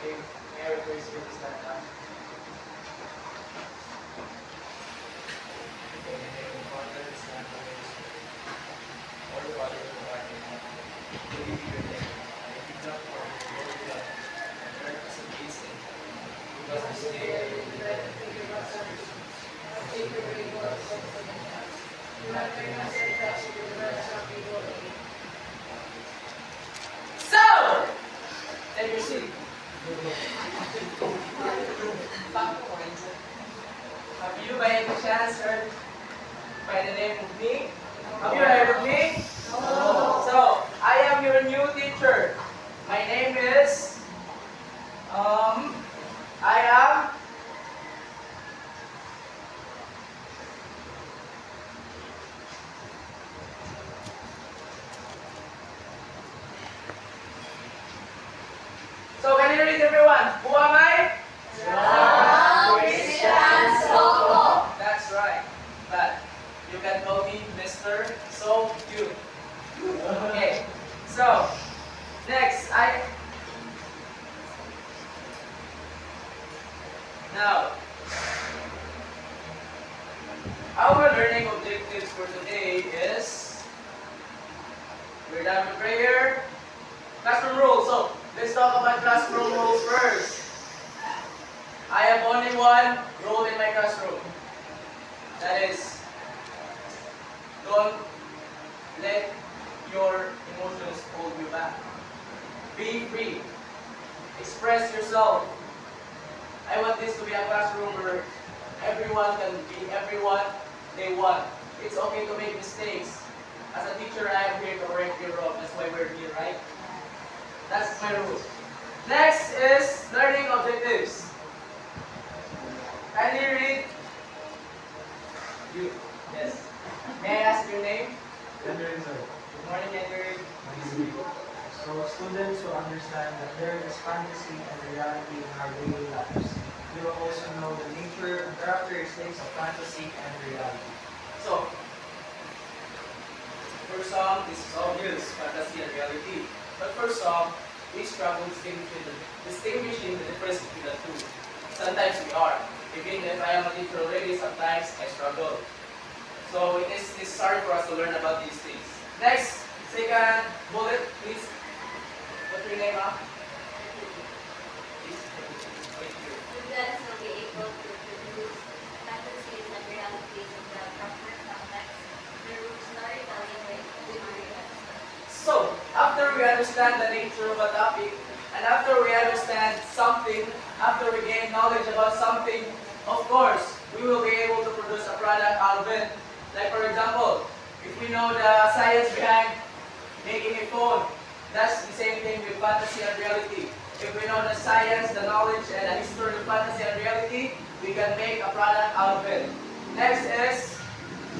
Okay, may I request you to stand up? Okay, in the name of the Father, the Son, and the Holy Spirit. All the Father who art in heaven, hallowed be your name. Thy kingdom come, your will be done, on earth as it is in heaven. Give us this day our daily bread, and forgive us our sins, as we forgive our sins against us. Do not bring us into temptation, but deliver us from evil. Amen. So, take your seat. Have you by any chance heard by the name of me? Have you heard of me? No. So, I am your new teacher. My name is, I am, so can you read everyone? Who am I? Christian Soto. That's right. But you can call me Mr. So Cute. Okay. So, next, now, our learning objectives for today is, we're done with prayer, classroom rules. So, let's talk about classroom rules first. I have only one rule in my classroom. That is, don't let your emotions hold you back. Be free. Express yourself. I want this to be a classroom where everyone can be everyone they want. It's okay to make mistakes. As a teacher, I am here to correct your wrong. That's why we're here, right? That's my rules. Next is learning objectives. Can you read? You. Yes. May I ask your name? Henry, sir. Good morning, Henry. So students will understand that there is fantasy and reality in our daily lives. You will also know the nature and characteristics of fantasy and reality. So, for some, this is obvious, fantasy and reality. But for some, we struggle distinguishing the difference between the two. Sometimes we are. Even if I am a teacher already, sometimes I struggle. So it is necessary for us to learn about these things. Next, second bullet, please. What's your name, ma'am? Please. Thank you. Students will be able to produce fantasies and realities in the proper context through storytelling with material. So, after we understand the nature of a topic, and after we understand something, after we gain knowledge about something, of course, we will be able to produce a product out of it. Like for example, if we know the science behind making a phone, that's the same thing with fantasy and reality. If we know the science, the knowledge, and the history of fantasy and reality, we can make a product out of it. Next is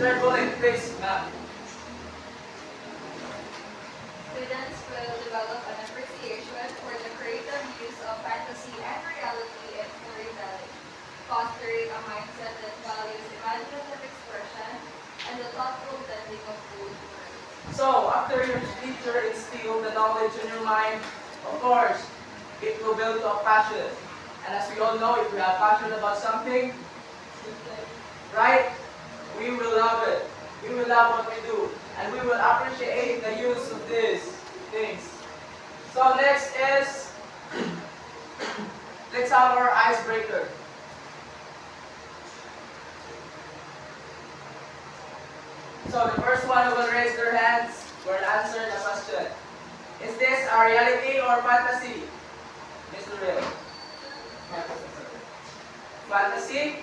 third bullet, please, ma'am. Students will develop an appreciation for the creative use of fantasy and reality in storytelling, fostering a mindset that values imaginative expression and the thoughtful blending of both worlds. So, after your teacher instilled the knowledge in your mind, of course, it will build up passion. And as we all know, if we have passion about something, right, we will love it. We will love what we do. And we will appreciate the use of these things. So next is, let's have our icebreaker. So the first one who will raise their hands will answer the question. Is this a reality or fantasy? Mr. Will. Fantasy?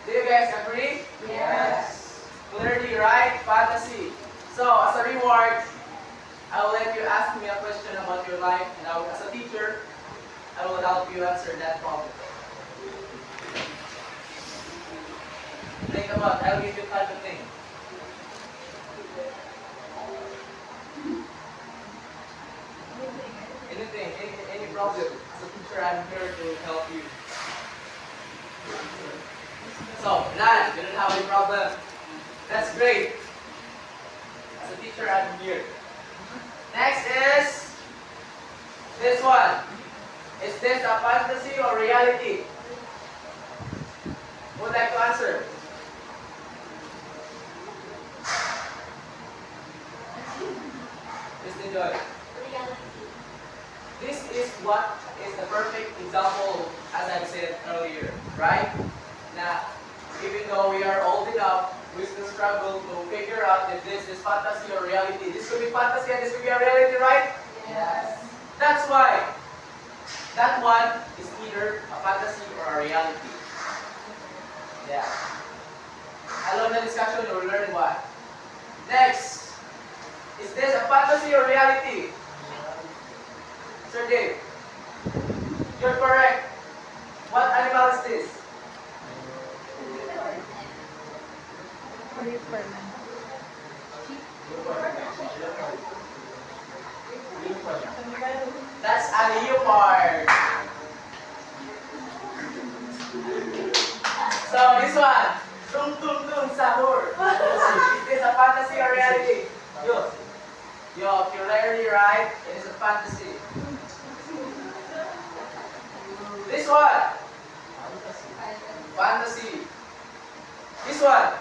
Do you guys agree? Yes. Clearly right, fantasy. So as a reward, I will let you ask me a question about your life, and as a teacher, I will help you answer that problem. Think about, I'll give you time to think. Anything, any problem. As a teacher, I'm here to help you. So, none, you don't have any problem. That's great. As a teacher, I'm here. Next is this one. Is this a fantasy or reality? Who would like to answer? Mr. Joy. Reality. This is what is the perfect example, as I said earlier, right? Now, even though we are old enough, we still struggle to figure out if this is fantasy or reality. This could be fantasy and this could be a reality, right? Yes. That's why that one is either a fantasy or a reality. Yeah. Along the discussion, you'll learn why. Next, is this a fantasy or reality? Sir Dave, you're correct. What animal is this? That's a leopard. So this one, tung tung tung sahur. Is this a fantasy or reality? You're clearly right. It is a fantasy. This one, fantasy. This one,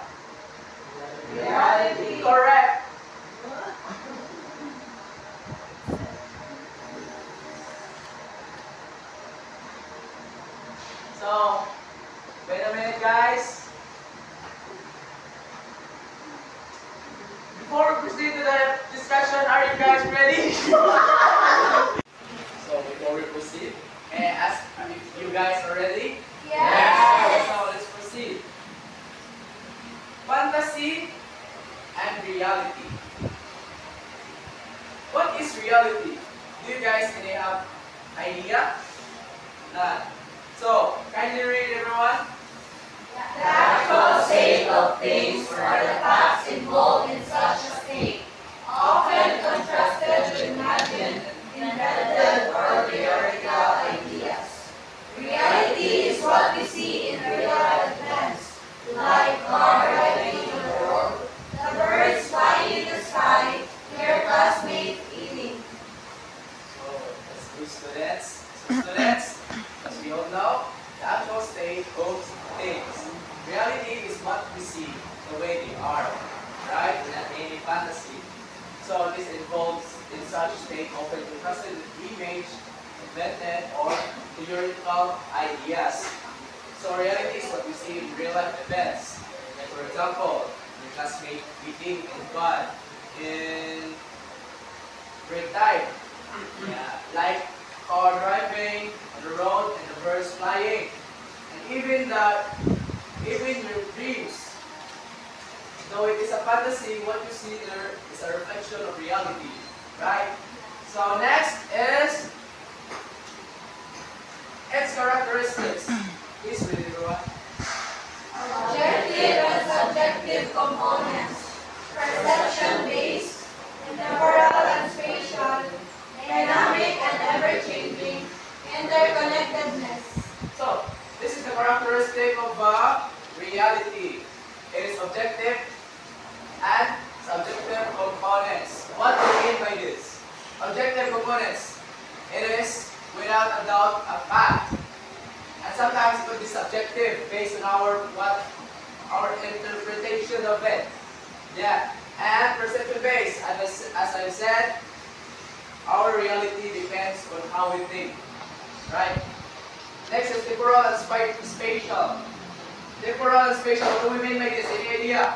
Reality. correct. So, wait a minute, guys. Before we proceed to the discussion, are you guys ready? So, before we proceed, may I ask if you guys are ready? Yes. So, let's proceed. Fantasy and reality. What is reality? Do you guys any have idea? None. So, kindly read, everyone. The actual state of things or the facts involved in such a state, often contrasted with imagined, invented, or theoretical ideas. Reality is what we see in real life events, like car driving on the road, the birds flying in the sky, your classmates eating. So, let's do students. So, students, as we all know, the actual state of things. Reality is what we see, the way they are, right? Not any fantasy. So, this involves in such state often contrasted with image, invented, or theoretical ideas. So, reality is what we see in real life events. Like, for example, your classmate eating in fun, in break time. Yeah, like car driving on the road and the birds flying. And even your dreams. Though it is a fantasy, what you see there is a reflection of reality. Right? So next is its characteristics. Please read it, everyone. Objective and subjective components, perception-based, temporal and spatial, dynamic and ever-changing, interconnectedness. So, this is the characteristic of reality. It is objective and subjective components. What do we mean by this? Objective components. It is, without a doubt, a fact. And sometimes it could be subjective based on our interpretation of it. Yeah. And perception based, as I said, our reality depends on how we think. Right? Next is temporal and spatial. Temporal and spatial, what do we mean by this? Any idea?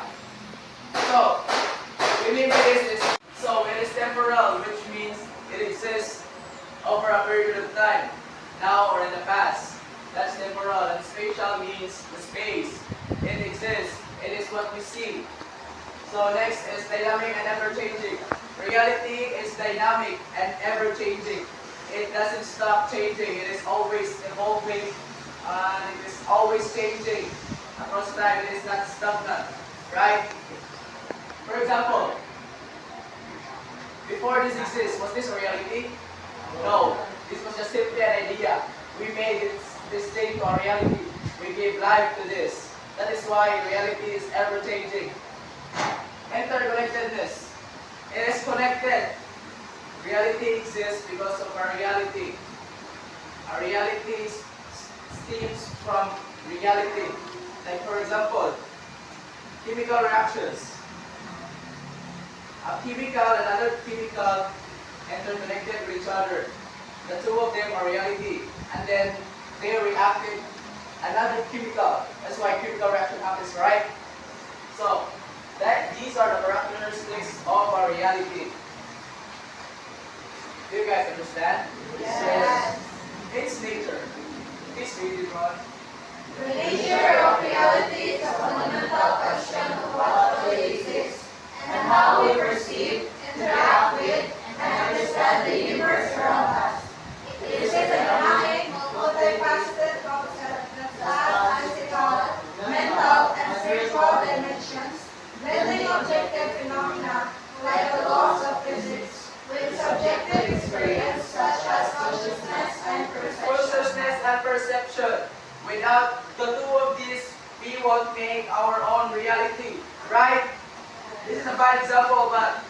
So, what we mean by this is, so it is temporal, which means it exists over a period of time, now or in the past. That's temporal. And spatial means the space. It exists. It is what we see. So next is dynamic and ever-changing. Reality is dynamic and ever-changing. It doesn't stop changing. It is always evolving and it is always changing. Across time, it is not stagnant. Right? For example, before this exists, was this a reality? No. This was just simply an idea. We made this thing to a reality. We gave life to this. That is why reality is ever-changing. Interconnectedness. It is connected. Reality exists because of our reality. A reality stems from reality. Like for example, chemical reactions. A chemical and other chemical interconnected with each other. The two of them are reality. And then they react with another chemical. That's why chemical reaction happens, right? So, these are the characteristics of our reality. Do you guys understand? Yes. It's nature. Please read it, Ron. The nature of reality is a fundamental question of what truly exists and how we perceive, interact with, and understand the universe around us. It is a dynamic, multifaceted concept that has physical, mental, and spiritual dimensions, blending objective phenomena like the laws of physics with subjective experience such as consciousness and perception. Consciousness and perception. Without the two of these, we won't make our own reality, right? This is a bad example, but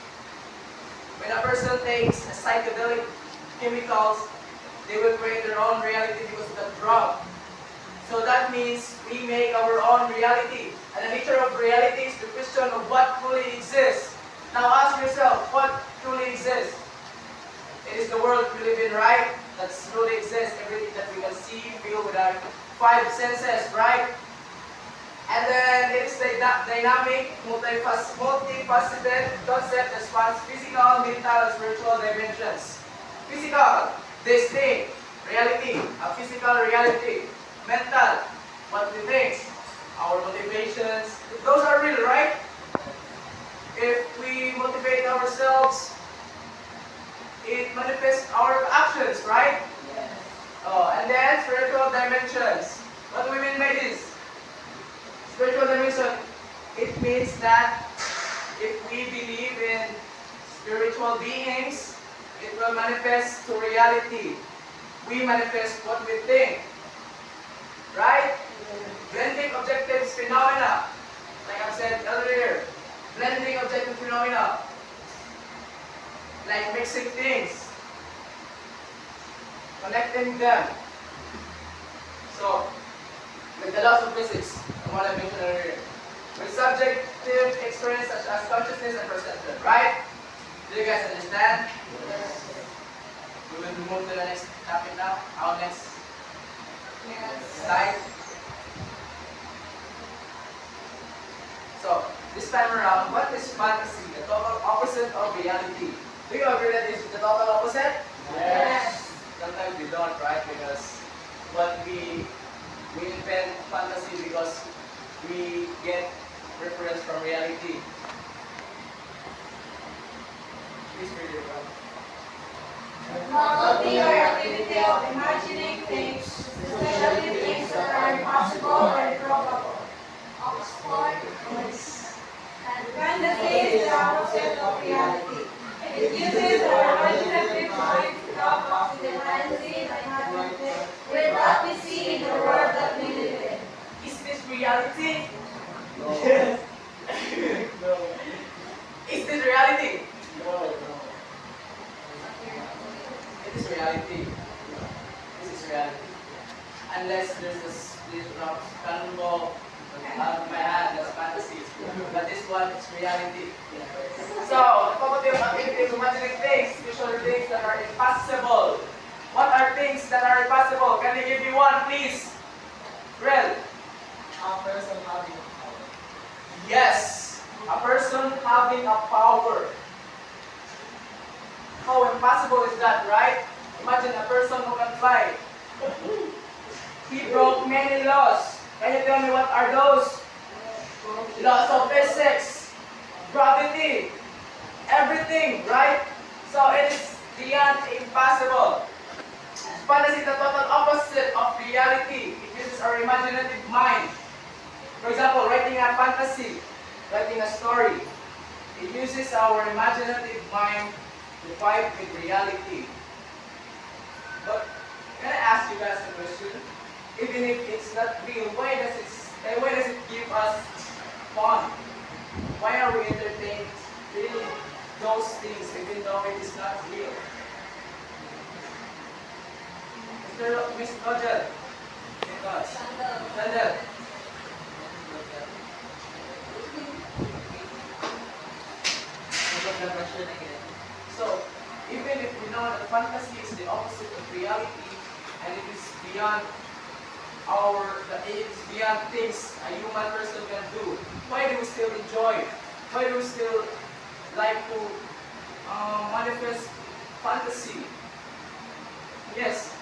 when a person takes psychedelic chemicals, they will create their own reality because of the drug. So that means we make our own reality. And the nature of reality is the question of what truly exists. Now ask yourself, what truly exists? It is the world we live in, right? That truly exists, everything that we can see, feel with our five senses, right? And then it is the dynamic, multifaceted concept that spans physical, mental, and spiritual dimensions. Physical, this thing, reality, a physical reality. Mental, what we think, our motivations, those are real, right? If we motivate ourselves, it manifests our actions, right? Yes. Oh, and then spiritual dimensions. What do we mean by this? Spiritual dimension, it means that if we believe in spiritual beings, it will manifest to reality. We manifest what we think. Right? Blending objective phenomena. Like I said earlier, blending objective phenomena. Like mixing things. Connecting them. So, with the laws of physics, what I mentioned earlier. With subjective experience such as consciousness and perception, right? Do you guys understand? Yes. We will move to the next topic now. Our next Yes. slide. So, this time around, what is fantasy? The total opposite of reality. Do you agree that this is the total opposite? Yes. Sometimes we don't, right? Because what we invent fantasy because we get reference from reality. Please read it, Ron. Novelty or activity of imagining things, especially things that are impossible or improbable. Oxford Notes. Fantasy is the opposite of reality. It uses our imaginative mind to come up with the fantasy and imaginative with what we see in the world that we live in. Is this reality? No. No. Is this reality? No. It is reality. This is reality. Unless there's this cannonball out of my hand, that's fantasy. But this one is reality. So, the faculty of activity of imagining things, usually things that are impossible. What are things that are impossible? Can you give me one, please? Rel. A person having power. Yes, a person having a power. How impossible is that, right? Imagine a person who can fly. He broke many laws. Can you tell me what are those? Laws of physics, gravity, everything, right? So it is beyond impossible. Fantasy is the total opposite of reality. It uses our imaginative mind. For example, writing a fantasy, writing a story. It uses our imaginative mind to fight with reality. But can I ask you guys a question? Even if it's not real, why does it give us fun? Why are we entertained reading those things even though it is not real? Is Miss Nigel. Sandal. Nigel. So, even if we know that fantasy is the opposite of reality, and it is beyond it is beyond things a human person can do, why do we still enjoy? Why do we still like to manifest fantasy? Yes.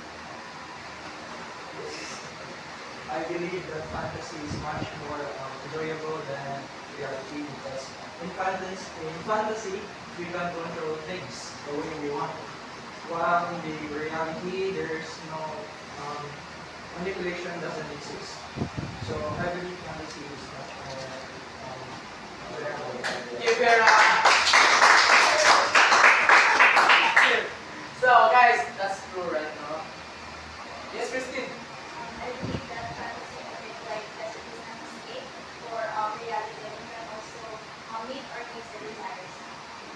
I believe that fantasy is much more enjoyable than reality because in fantasy, we can control things the way we want. While in the reality, there's no manipulation doesn't exist. So I believe fantasy is much more enjoyable. Give her a. So, guys, that's true, right? No? Yes, Christine. I believe that fantasy can be like as it is an escape for reality, and you can also meet or taste the desires.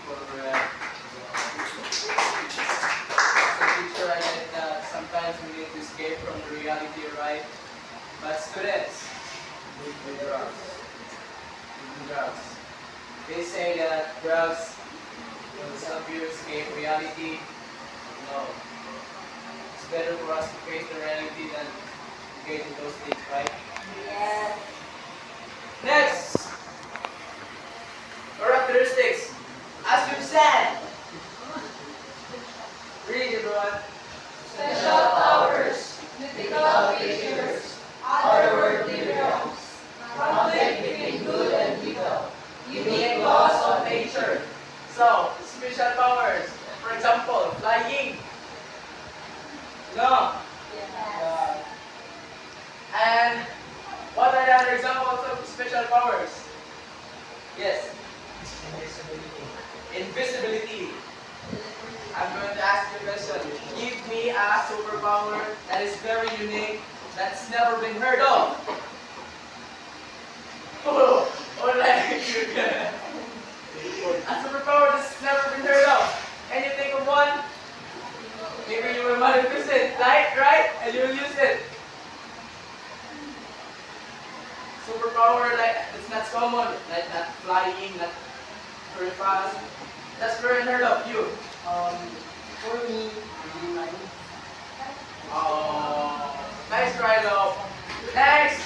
Correct. As a teacher, I get that sometimes we need to escape from the reality, right? But students, with drugs. With drugs. They say that drugs will help you escape reality. No. It's better for us to face the reality than to get in those things, right? Yes. Next, characteristics. As we've said, read everyone. Special powers, mythical creatures, otherworldly realms, conflict between good and evil, unique laws of nature. So, special powers. For example, flying. No. Yes. And what are the other examples of special powers? Yes. Invisibility. Invisibility. I'm going to ask you a question. Give me a superpower that is very unique, that's never been heard of. Oh, like a superpower that's never been heard of. Can you think of one? Maybe you will manifest it, right? And you will use it. Superpower like it's not common, like not flying, not very fast. That's very unheard of. You. For me, reading mind. Oh, nice try though. Next.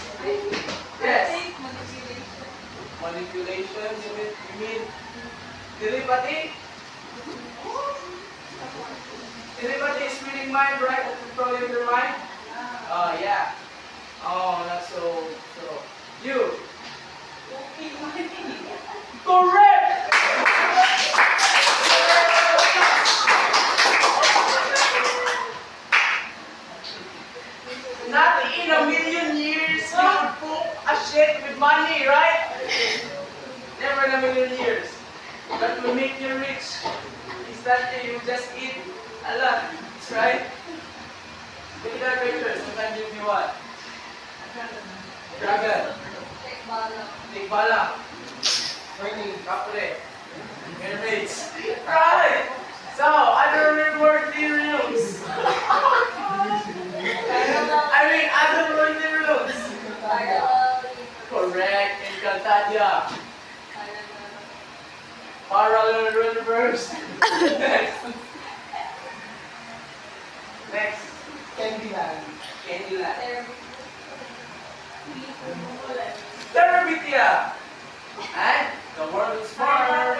Yes. Manipulation. You mean telepathy? Telepathy is reading mind, right? Controlling your mind. Yeah. Oh, not so. You. Correct. Not in a million years you would poop a shit with money, right? Never in a million years. That will make you rich. Is that you just eat a lot, right? Look at that picture. Sometimes you do what? Dragon. Take bala. Big bala. Burning. Kapre. Mermaids. Right! So, otherworldly realms. Otherworldly realms. Correct. Encantadia. Parallel universe. Next. Next. Candyland. Candyland. Terabithia. And the world of smart.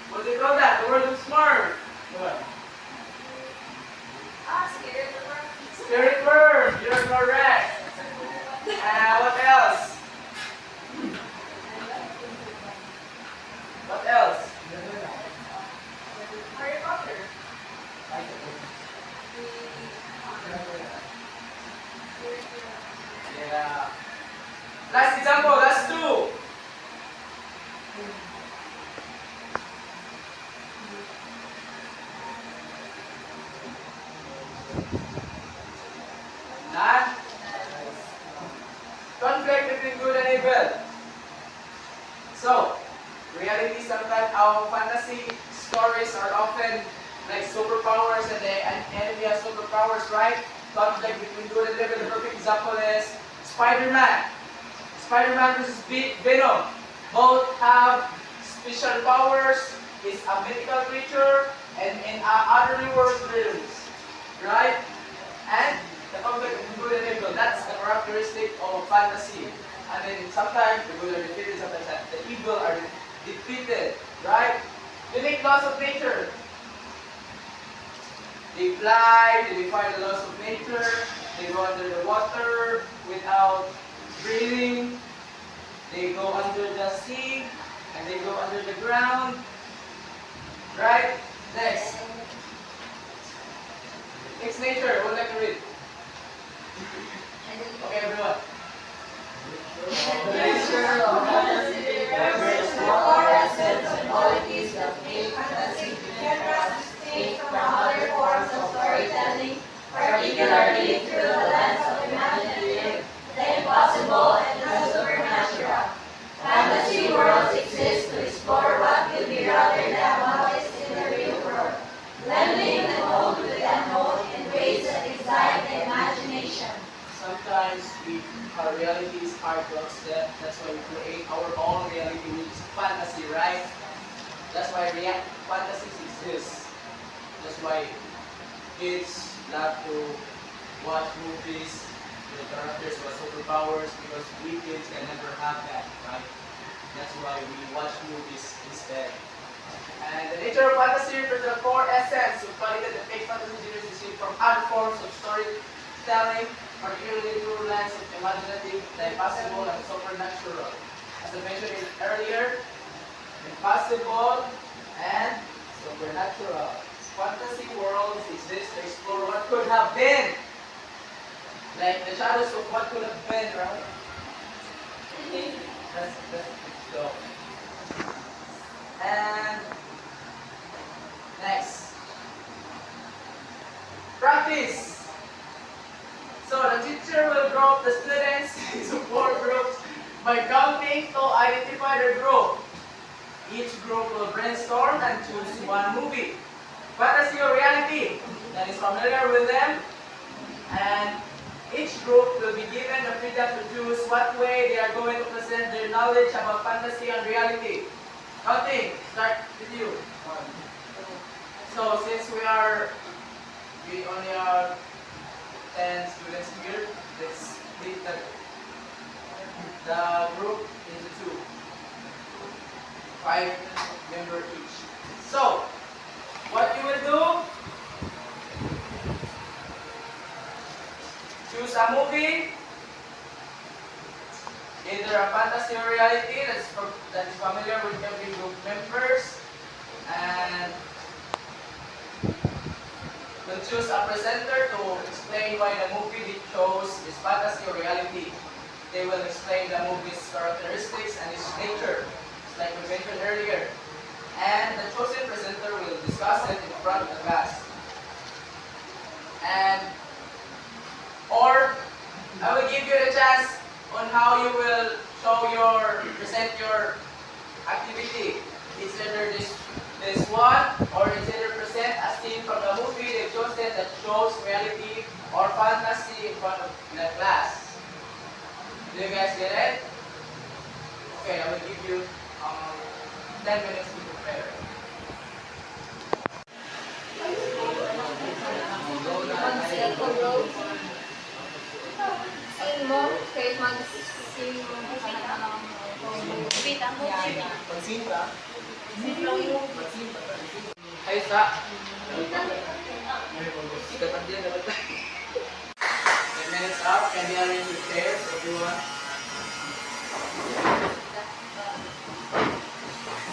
What do they call that? The world of smart. What? Spirit worm. You're correct. What else? What else? Harry Potter. Yeah. Last example, last two. None? Conflict between good and evil. So, reality sometimes our fantasy stories are often like superpowers and the enemy has superpowers, right? conflict between good and evil. The perfect example is Spider-Man. Spider-Man versus Venom. Both have special powers. He's a mythical creature and in other world realms. Right? And the conflict between good and evil. That's the characteristic of fantasy. And then sometimes the good are defeated, sometimes the evil are defeated. Right? Unique laws of nature. They fly, they defy the laws of nature, they go under the water without breathing, they go under the sea, and they go under the ground. Right? Next. Next nature, who would like to read? Okay, everyone. The nature of fantasy refers to the core essence and qualities that make fantasy different from other forms of storytelling, particularly through the lens of imaginative, the impossible, and the supernatural. Fantasy worlds exist to explore what could be rather than what is in the real world, blending the known with the unknown in ways that excite the imagination. Sometimes our reality is hard to accept. That's why we create our own reality, which is fantasy, right? That's why fantasies exist. That's why kids love to watch movies with characters with superpowers because we kids can never have that, right? That's why we watch movies instead. And the nature of fantasy refers to the core essence of quality that makes fantasy genres distinct from other forms of storytelling, particularly through lens of imaginative, the impossible, and supernatural. As I mentioned earlier, impossible and supernatural. Fantasy worlds exist to explore what could have been. Like the shadows of what could have been, right? Let's go. And next. Practice. So the teacher will group the students into 4 groups by counting to identify their group. Each group will brainstorm and choose one movie. Fantasy or reality that is familiar with them, and each group will be given the freedom to choose what way they are going to present their knowledge about fantasy and reality. Counting, start with you. So since we only are 10 students here, let's split the group into 2. 5 members each. So what you will do, choose a movie, either a fantasy or reality that is familiar with every group members, and will choose a presenter to explain why the movie they chose is fantasy or reality. They will explain the movie's characteristics and its nature, like we mentioned earlier. And the chosen presenter will discuss it in front of the class. Or I will give you the chance on how you will present your activity. It's either this one, or it's either present a scene from the movie they've chosen that shows reality or fantasy in front of the class. Do you guys get it? Okay, I will give you 10 minutes to prepare. Scene mo, kahit mag-scene mo, Pansinta. Ayos na. Ikatan din dapat. 10 minutes up. Can you arrange your chairs, everyone?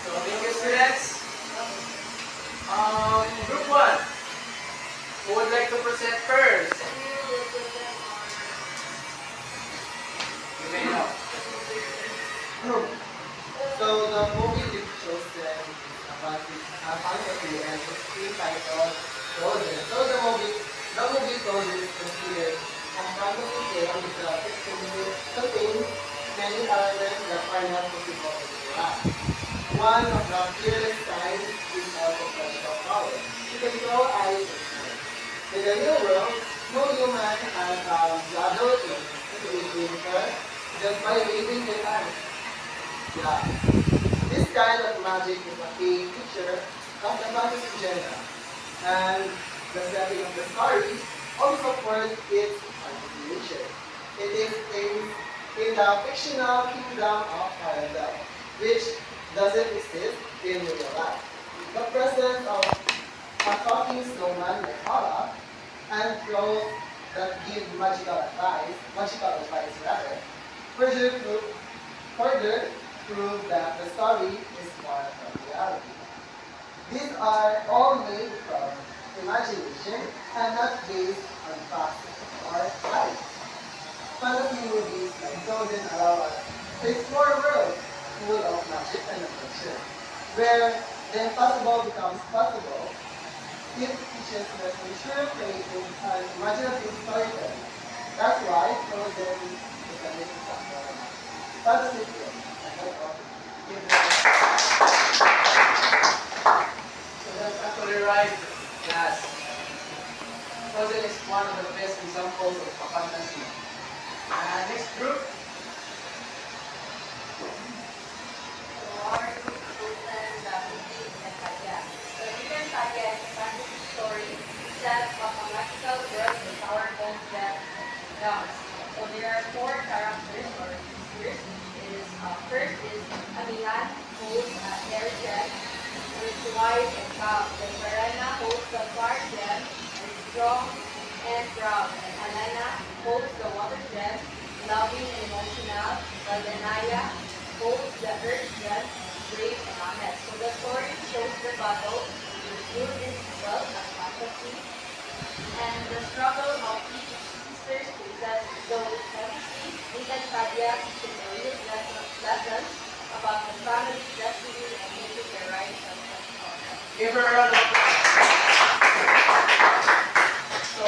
So, thank you, students. Group 1. Who would like to present first? You may know. So the movie we chosen is about fantasy and it's titled Frozen. So the movie Frozen is considered a fantasy tale because it contains many elements that are not possible to grasp. One of the clearest signs is also special power. She can throw ice and snow. In the real world, No human has the ability to infer just by waving their hands. Yeah. This kind of magic is a key feature of the fantasy genre, and the setting of the story also supports its articulation. It is in the fictional kingdom of Arendelle, which doesn't exist in real life. The presence of a talking snowman like Hala and trolls that give magical advice rather, further prove, further prove that the story is far from reality. These are all made from imagination and not based on fact or science. Fantasy movies like Frozen allow us to explore a world full of magic and adventure, where the impossible becomes possible. It teaches us to ensure creative and imaginative storytelling. That's why Frozen is a mix of fantasy film. So that's actually right, class. Frozen is one of the best examples of a fantasy. Next group. So our group chosen the Piggy and Katya. So Piggy and Katya is a fantasy story set of a magical world with powerful death drums. So there are four characters or sisters. First is Amilan, who's a hair gem, with wife and calm. Then Verena holds the fire gem, and is strong and proud. And Alana holds the water gem, loving and emotional. While Denaya holds the earth gem, brave and honest. So the story shows the battle with good and evil as fantasy, and the struggle of each sisters to possess those fantasy. Nigan Padya teaches a real lessons about the family, destiny, and making the right choices. Give her a round of applause. So,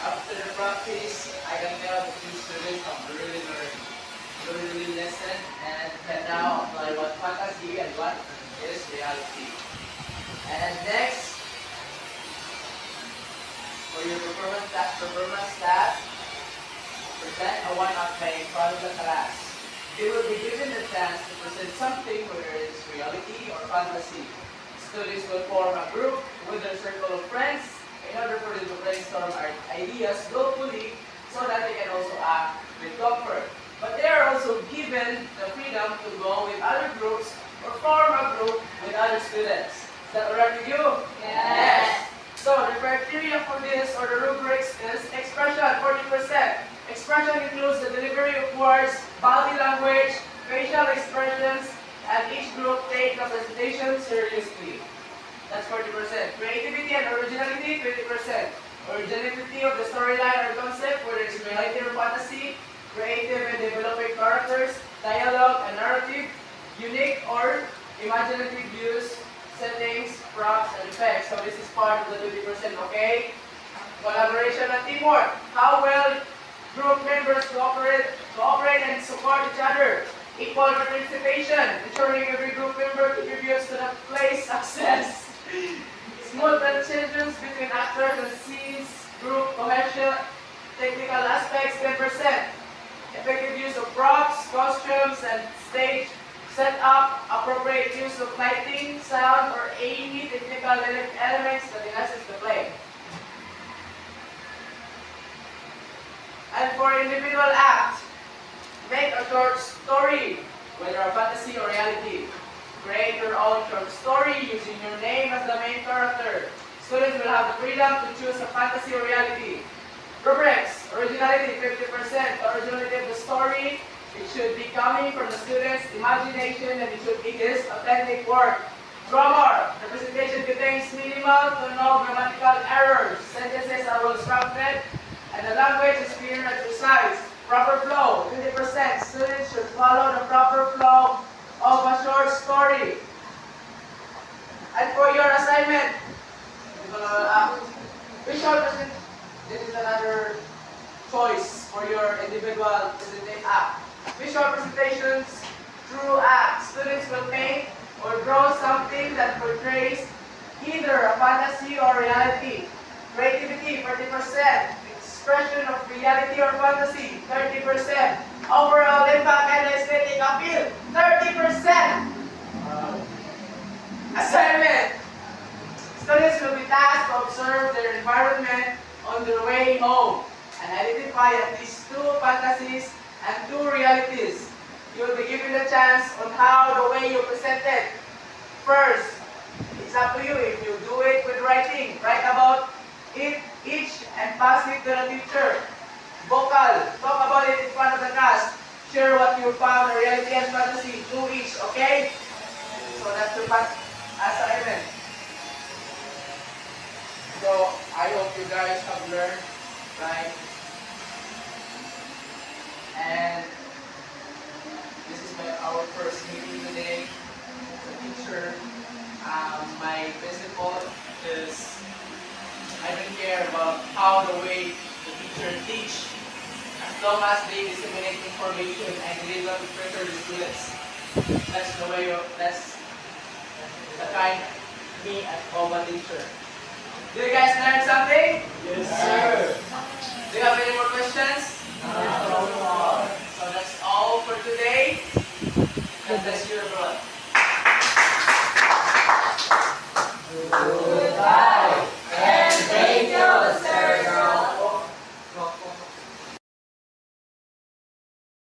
after the practice, I can tell that these students have really learned, really listened, and can now apply what fantasy and what is reality. And next, for your performance task, present a one-up play in front of the class. You will be given the chance to present something, whether it's reality or fantasy. Students will form a group with their circle of friends in order for them to brainstorm ideas skillfully so that they can also act with comfort. But they are also given the freedom to go with other groups or form a group with other students. Is that alright with you? Yes. So the criteria for this or the rubrics is expression 40%. Expression includes the delivery of words, body language, facial expressions, and each group take the presentation seriously. That's 40%. Creativity and originality, 20%. Originality of the storyline or concept, whether it's reality or fantasy, creative and developing characters, dialogue and narrative, unique or imaginative views, settings, props, and effects. So this is part of the 20%, okay? Collaboration and teamwork. How well group members cooperate and support each other. Equal participation, ensuring every group member contributes to the play's success. Smooth transitions between actors and scenes, group cohesion, technical aspects, 10%. Effective use of props, costumes, and stage setup, appropriate use of lighting, sound, or any technical elements that enhances the play. And for individual act, make a short story, whether a fantasy or reality. Create your own short story using your name as the main character. Students will have the freedom to choose a fantasy or reality. Rubrics, originality 50%. Originality of the story, it should be coming from the student's imagination and it is authentic work. Grammar, the presentation contains minimal to no grammatical errors. Sentences are well structured and the language is clear and precise. Proper flow, 20%. Students should follow the proper flow of a short story. And for your assignment, visual presentation, this is another choice for your individual presentation act. Visual presentations through acts. Students will paint or draw something that portrays either a fantasy or reality. Creativity Expression of reality or fantasy, 30%. Overall impact and aesthetic appeal, 30%. Assignment. Students will be tasked to observe their environment on their way home and identify at least 2 fantasies and 2 realities. You will be given a chance on how the way you present it. First, it's up to you if you do it with writing. Write about it each and pass it to the teacher. Vocal, talk about it in front of the class. Share what you found, reality and fantasy, do each, okay? So that's the assignment. So I hope you guys have learned, right? And this is our first meeting today. The teacher, my principal is, I don't care about how the way the teacher teach, as long as they disseminate information and deliver to pressure the students. That's the way of, that's the kind me of a teacher. Did you guys learn something? Yes, sir. Do you have any more questions? No. So that's all for today.